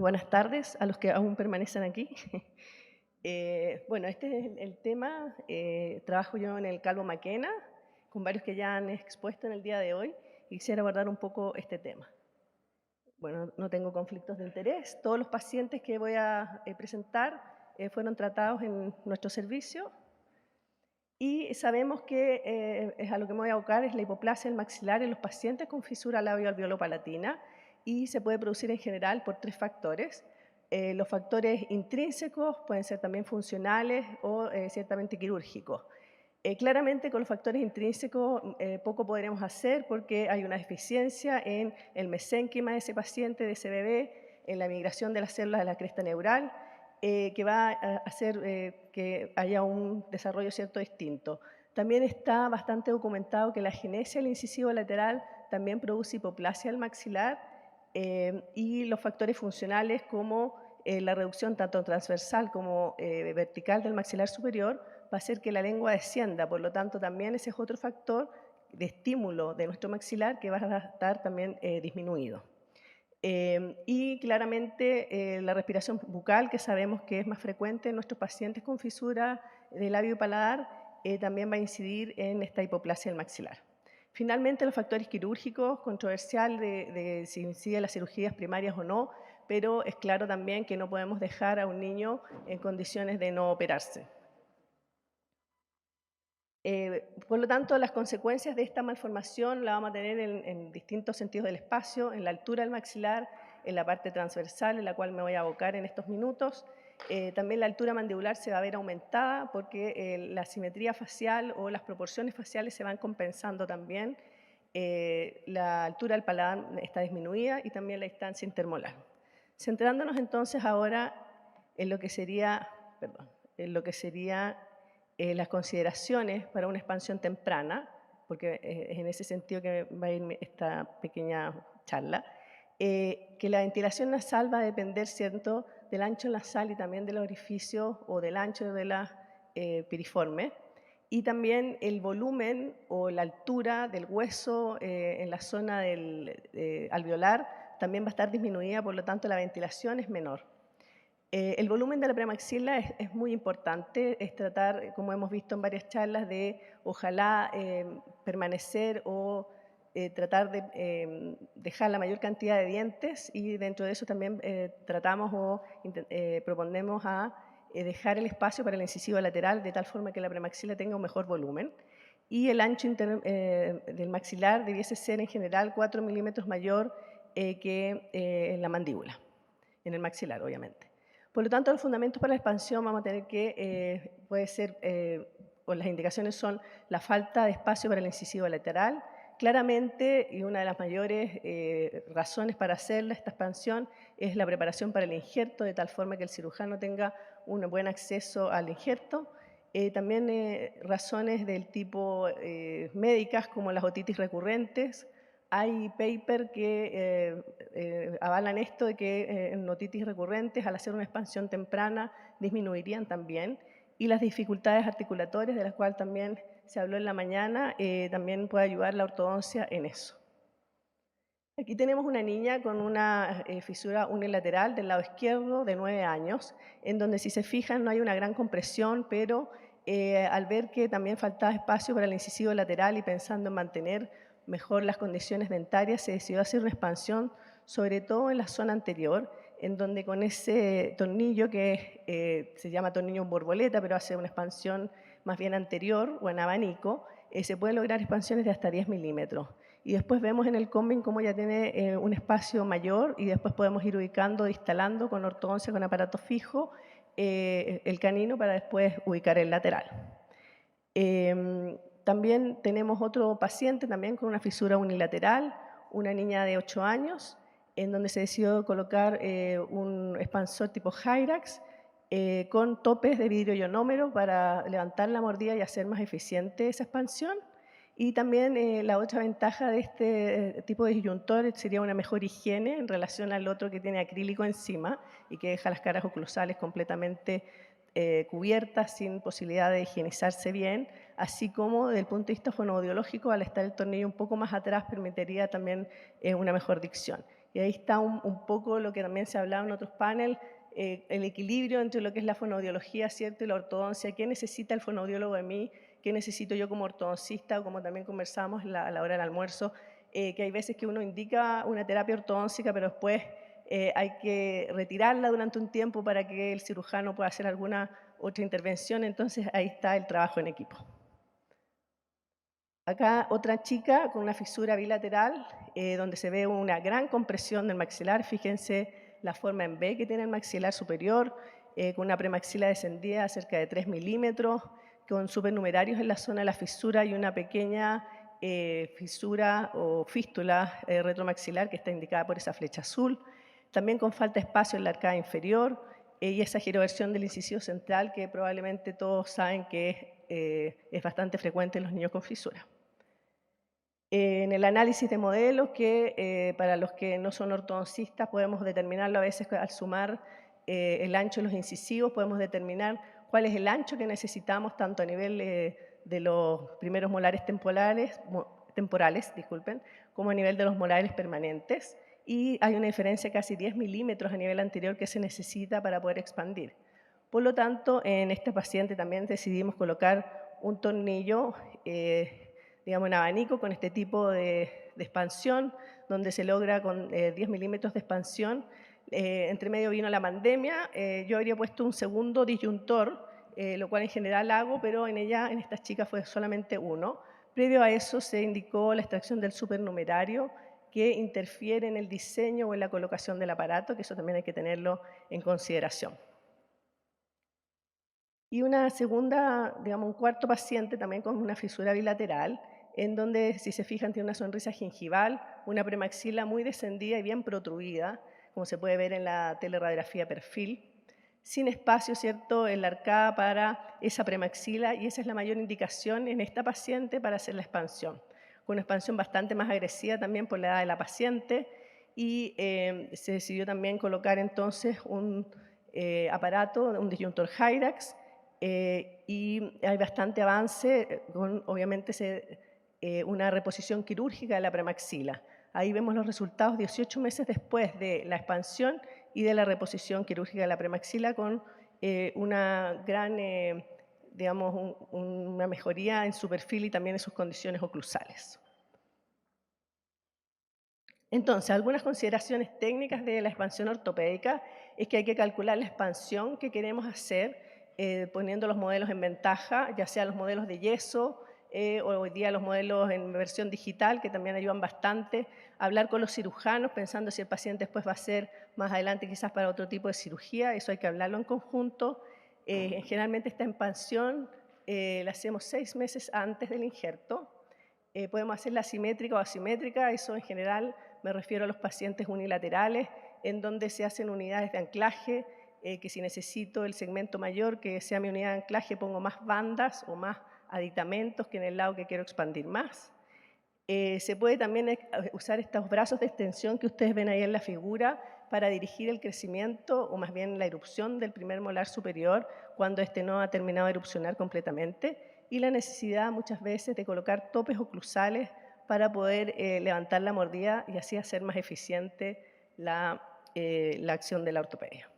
buenas tardes a los que aún permanecen aquí. Bueno, este es el tema. Trabajo yo en el Calvo Maquena, con varios que ya han expuesto en el día de hoy, y quisiera abordar un poco este tema. Bueno, no tengo conflictos de interés. Todos los pacientes que voy a presentar fueron tratados en nuestro servicio y sabemos que es a lo que me voy a abocar, es la hipoplasia del maxilar en los pacientes con fisura labio-alveolo-palatina y se puede producir en general por 3 factores. Los factores intrínsecos pueden ser también funcionales o ciertamente quirúrgicos. Claramente con los factores intrínsecos poco podremos hacer porque hay una deficiencia en el mesénquima de ese paciente, de ese bebé, en la migración de las células de la cresta neural, que va a hacer que haya un desarrollo cierto distinto. También está bastante documentado que la genesia del incisivo lateral también produce hipoplasia del maxilar y los factores funcionales como la reducción tanto transversal como vertical del maxilar superior va a hacer que la lengua descienda, por lo tanto también ese es otro factor de estímulo de nuestro maxilar que va a estar también disminuido. Y claramente la respiración bucal, que sabemos que es más frecuente en nuestros pacientes con fisura de labio y paladar, también va a incidir en esta hipoplasia del maxilar. Finalmente, los factores quirúrgicos, controversial de si inciden las cirugías primarias o no, pero es claro también que no podemos dejar a un niño en condiciones de no operarse. Por lo tanto, las consecuencias de esta malformación la vamos a tener en distintos sentidos del espacio, en la altura del maxilar, en la parte transversal, en la cual me voy a abocar en estos minutos. También la altura mandibular se va a ver aumentada porque la simetría facial o las proporciones faciales se van compensando también. La altura del paladar está disminuida y también la distancia intermolar. Centrándonos entonces ahora en lo que sería, las consideraciones para una expansión temprana, porque es en ese sentido que va a ir esta pequeña charla, que la ventilación nasal va a depender, ¿cierto?, del ancho nasal y también del orificio o del ancho de la piriforme, y también el volumen o la altura del hueso en la zona del alveolar también va a estar disminuida, por lo tanto la ventilación es menor. El volumen de la premaxila es muy importante, es tratar, como hemos visto en varias charlas, de ojalá permanecer o tratar de dejar la mayor cantidad de dientes, y dentro de eso también tratamos o proponemos a dejar el espacio para el incisivo lateral de tal forma que la premaxila tenga un mejor volumen. Y el ancho del maxilar debiese ser en general 4 milímetros mayor que en la mandíbula, en el maxilar obviamente. Por lo tanto, los fundamentos para la expansión vamos a tener que, puede ser, o las indicaciones son la falta de espacio para el incisivo lateral. Claramente, y una de las mayores razones para hacer esta expansión es la preparación para el injerto, de tal forma que el cirujano tenga un buen acceso al injerto. También razones del tipo médicas, como las otitis recurrentes. Hay papers que avalan esto de que en otitis recurrentes, al hacer una expansión temprana, disminuirían también. Y las dificultades articulatorias, de las cuales también se habló en la mañana, también puede ayudar la ortodoncia en eso. Aquí tenemos una niña con una fisura unilateral del lado izquierdo de 9 años, en donde si se fijan no hay una gran compresión, pero al ver que también faltaba espacio para el incisivo lateral y pensando en mantener mejor las condiciones dentarias, se decidió hacer una expansión, sobre todo en la zona anterior, en donde con ese tornillo que se llama tornillo borboleta, pero hace una expansión más bien anterior o en abanico, se puede lograr expansiones de hasta 10 milímetros. Y después vemos en el combing cómo ya tiene un espacio mayor y después podemos ir ubicando, instalando con ortodoncia, con aparato fijo, el canino para después ubicar el lateral. También tenemos otro paciente también con una fisura unilateral, una niña de 8 años, en donde se decidió colocar un expansor tipo Hyrax con topes de vidrio ionómero para levantar la mordida y hacer más eficiente esa expansión. Y también la otra ventaja de este tipo de disyuntor sería una mejor higiene en relación al otro que tiene acrílico encima y que deja las caras oclusales completamente cubiertas sin posibilidad de higienizarse bien, así como desde el punto de vista fonoaudiológico, al estar el tornillo un poco más atrás, permitiría también una mejor dicción. Y ahí está un poco lo que también se ha hablado en otros paneles, el equilibrio entre lo que es la fonoaudiología, ¿cierto?, y la ortodoncia. ¿Qué necesita el fonoaudiólogo de mí? ¿Qué necesito yo como ortodoncista? O como también conversamos a la hora del almuerzo, que hay veces que uno indica una terapia ortodóntica, pero después hay que retirarla durante un tiempo para que el cirujano pueda hacer alguna otra intervención. Entonces ahí está el trabajo en equipo. Acá otra chica con una fisura bilateral, donde se ve una gran compresión del maxilar. Fíjense la forma en V que tiene el maxilar superior, con una premaxila descendida a cerca de 3 milímetros, con supernumerarios en la zona de la fisura y una pequeña fisura o fístula retromaxilar que está indicada por esa flecha azul. También con falta de espacio en la arcada inferior y esa giroversión del incisivo central que probablemente todos saben que es bastante frecuente en los niños con fisura. En el análisis de modelos, que para los que no son ortodoncistas podemos determinarlo a veces al sumar el ancho de los incisivos, podemos determinar cuál es el ancho que necesitamos tanto a nivel de los primeros molares temporales, disculpen, como a nivel de los molares permanentes. Y hay una diferencia de casi 10 milímetros a nivel anterior que se necesita para poder expandir. Por lo tanto, en este paciente también decidimos colocar un tornillo digamos, en abanico con este tipo de expansión, donde se logra con 10 milímetros de expansión. Entre medio vino la pandemia, yo habría puesto un segundo disyuntor, lo cual en general hago, pero en estas chicas fue solamente uno. Previo a eso se indicó la extracción del supernumerario, que interfiere en el diseño o en la colocación del aparato, que eso también hay que tenerlo en consideración. Y una segunda, digamos, un cuarto paciente también con una fisura bilateral, en donde, si se fijan, tiene una sonrisa gingival, una premaxila muy descendida y bien protruida, como se puede ver en la teleradiografía perfil, sin espacio, ¿cierto?, en la arcada para esa premaxila, y esa es la mayor indicación en esta paciente para hacer la expansión, con una expansión bastante más agresiva también por la edad de la paciente, y se decidió también colocar entonces un aparato, un disyuntor Hyrax, y hay bastante avance con, obviamente, una reposición quirúrgica de la premaxila. Ahí vemos los resultados 18 meses después de la expansión y de la reposición quirúrgica de la premaxila con una gran, digamos, una mejoría en su perfil y también en sus condiciones oclusales. Entonces, algunas consideraciones técnicas de la expansión ortopédica es que hay que calcular la expansión que queremos hacer poniendo los modelos en ventaja, ya sea los modelos de yeso o hoy día los modelos en versión digital, que también ayudan bastante. Hablar con los cirujanos, pensando si el paciente después va a ser más adelante quizás para otro tipo de cirugía, eso hay que hablarlo en conjunto. Generalmente esta expansión la hacemos 6 meses antes del injerto. Podemos hacerla simétrica o asimétrica, eso en general me refiero a los pacientes unilaterales, en donde se hacen unidades de anclaje, que si necesito el segmento mayor, que sea mi unidad de anclaje, pongo más bandas o más aditamentos que en el lado que quiero expandir más. Se puede también usar estos brazos de extensión que ustedes ven ahí en la figura para dirigir el crecimiento o más bien la erupción del primer molar superior cuando este no ha terminado de erupcionar completamente, y la necesidad muchas veces de colocar topes oclusales para poder levantar la mordida y así hacer más eficiente la acción de la ortopedia.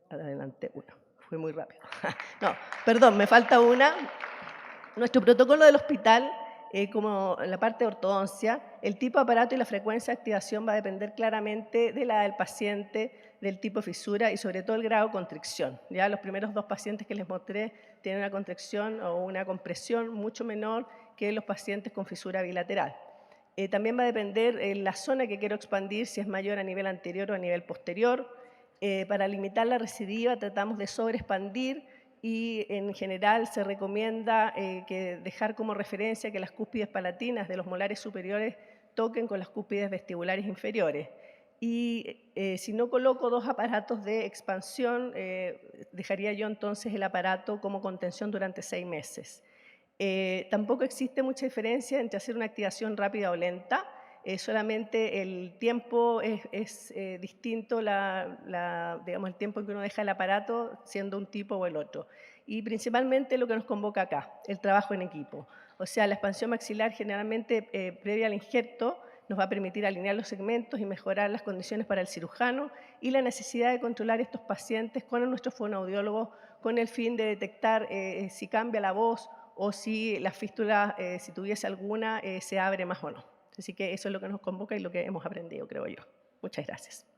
Adelante una, fue muy rápido. No, perdón, me falta una. Nuestro protocolo del hospital, como la parte de ortodoncia, el tipo de aparato y la frecuencia de activación va a depender claramente de la edad del paciente, del tipo de fisura y sobre todo el grado de constricción. Ya los primeros 2 pacientes que les mostré tienen una contracción o una compresión mucho menor que los pacientes con fisura bilateral. También va a depender en la zona que quiero expandir, si es mayor a nivel anterior o a nivel posterior. Para limitar la recidiva tratamos de sobreexpandir y en general se recomienda que dejar como referencia que las cúspides palatinas de los molares superiores toquen con las cúspides vestibulares inferiores. Y si no coloco 2 aparatos de expansión, dejaría yo entonces el aparato como contención durante 6 meses. Tampoco existe mucha diferencia entre hacer una activación rápida o lenta, solamente el tiempo es distinto, digamos, el tiempo en que uno deja el aparato siendo un tipo o el otro. Y principalmente lo que nos convoca acá, el trabajo en equipo. O sea, la expansión maxilar generalmente previa al injerto nos va a permitir alinear los segmentos y mejorar las condiciones para el cirujano y la necesidad de controlar estos pacientes con nuestro fonoaudiólogo con el fin de detectar si cambia la voz o si la fístula, si tuviese alguna, se abre más o no. Así que eso es lo que nos convoca y lo que hemos aprendido, creo yo. Muchas gracias.